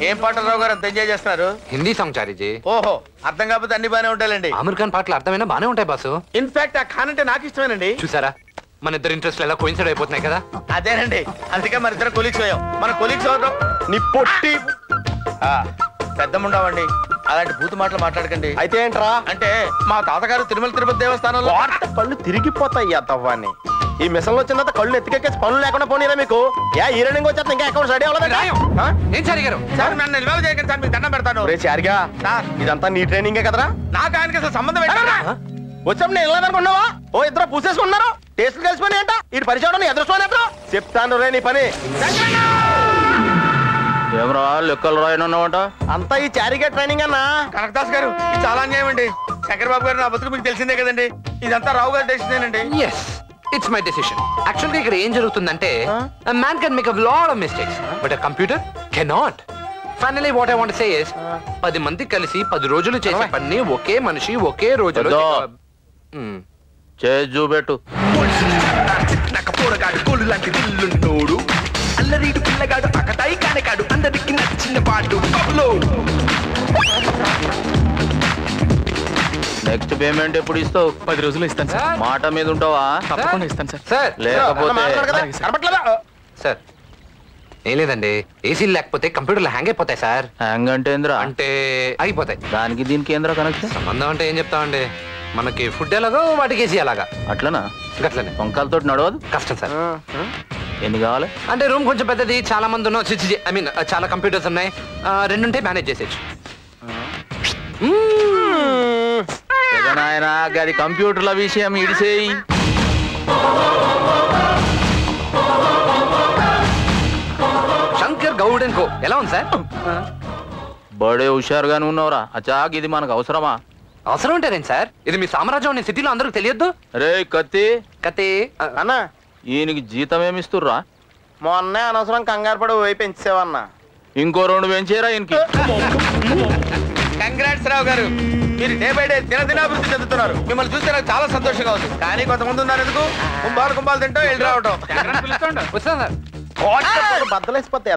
ఏం పాటలు రావు గారు అంత ఎంజాయ్ చేస్తున్నారు? హిందీ సాంగ్ చారీజీ. ఓహో, అర్థం కాకపోతే అన్ని బానే ఉంటాయండి. ఆమిర్ ఖాన్ పాటలు అర్థమైనా బానే ఉంటాయి బాసు. ఇన్ఫాక్ట్ ఆ ఖాన్ అంటే నాకు ఇష్టమేనండి. చూసారా మన ఇద్దరు ఇంట్రెస్ట్ ఎలా కోయిన్సైడ్ అయిపోతున్నాయి కదా. అదేనండి, అందుకే మన ఇద్దరు కొలీగ్స్ అయ్యాం. మన కొలీగ్స్ అవుతాం. నీ పొట్టి పెద్దముండవండి, అలాంటి బూతు మాటలు మాట్లాడకండి. అయితే ఏంట్రా అంటే మా తాతగారు తిరుమల తిరుపతి దేవస్థానంలో కళ్ళు తిరిగిపోతాయి తవ్వాన్ని. ఈ మిషన్ లో వచ్చిన కళ్ళు ఎత్తికెక్కేసి పనులు లేకుండా పోనీరా మీకు. ఈరనింగ్ వచ్చేస్తే ఇంకా అకౌంట్ రెడీ అవ్వలేదు. ఏం చారి గారు? సార్ నన్ను నిల్వలు చేయకండి సార్, మీకు దండం పెడతాను. రే చారిగా, ఇదంతా నీ ట్రైనింగే కదరా? నాకు ఆయనకి అసలు సంబంధం ఏంటరా? వచ్చాము నేను వెళ్ళదనుకున్నావా? ఓ ఇద్దరు పూసేసుకున్నారు. టేస్ట్ కలిసిపోయి ఏంట ఇటు పరిచయం ఎదురుస్తాను. చెప్తాను రే నీ పని. ఏమరా లెక్కలు రాయనున్నావట? అంతా ఈ చారిగా ట్రైనింగ్ అన్నా. కనకదాస్ గారు, ఇది చాలా అన్యాయం అండి. శంకర్ బాబు గారు నా బతుకు మీకు తెలిసిందే కదండి. ఇదంతా రావు గారి డెసిషనేనండి. yes it's my decision. actually ఇక్కడ ఏం జరుగుతుందంటే a man can make a lot of mistakes but a computer cannot. finally what I want to say is 10 మంది కలిసి 10 రోజులు చేసే పని ఒకే మనిషి ఒకే రోజులో చేసి చూపెట్టు. నాకు పోరగాడు కోళ్ళు లాంటి దిల్లున్నోడు, అల్లరీడు పిల్లగాడు అకతాయి కానకాడు, అందరికి నచ్చిన పాడు. నెక్స్ట్ పేమెంట్ ఎప్పుడు ఇస్తావు? 10 రోజులు ఇస్తాను సార్. మాట మీద ఉంటావా? తప్పకుండా ఇస్తాను సార్. సార్ లేకపోతే సార్ ఏం లేదండి, ఏసీలు లేకపోతే కంప్యూటర్లు హ్యాంగ్ అయిపోతాయి సార్. హ్యాంగ్ అంటే ఏంద్రా? అంటే అయిపోతాయి. దానికి దీనికి ఏంద్రా కనెక్షన్? సంబంధం అంటే ఏం చెప్తామండి, మనకి ఫుడ్ ఎలాగో వాటికి ఏసీ అలాగా. అట్లనా? గట్లనే. వంకాలతో నడవదు, కష్టం సార్. ఎన్ని కావాలి? అంటే రూమ్ కొంచెం పెద్దది, చాలా మంది ఉన్నాం, ఐ మీన్ చాలా కంప్యూటర్స్ ఉన్నాయి, 2 ఉంటే మేనేజ్ చేసేచ్చు. నాయన గది కంప్యూటర్ల విషయం ఇడిసేయి. శంకర్ గౌడ్ అండ్ కో ఎలా ఉంది సార్? బడే హుషారుగానే ఉన్నావురా. అచాక్ ఇది మనకు అవసరమా? అవసరం ఉంటారేంటి సార్, ఇది మీ సామ్రాజ్యం అనే సిటీలో అందరికి తెలియద్దు. రే కత్తి కత్తి అన్నా, ఈయనకి జీతం ఏమిస్తుర్రా? మొన్నే అనవసరం కంగారు పడి పోయి పెంచేవన్నా. ఇంకో 2 పెంచేరా ఈయనకి. కంగ్రాట్స్ రావు గారు, మీరు డే బై డే దినదినాభివృద్ధి చెందుతున్నారు. మిమ్మల్ని చూస్తే నాకు చాలా సంతోషంగా ఉంది. కానీ కొంతమంది ఉన్నారు ఎందుకు కుంభాలు తింటూ వెళ్ళి రావటం. వస్తా సార్. బద్దలేసిపోతాయి.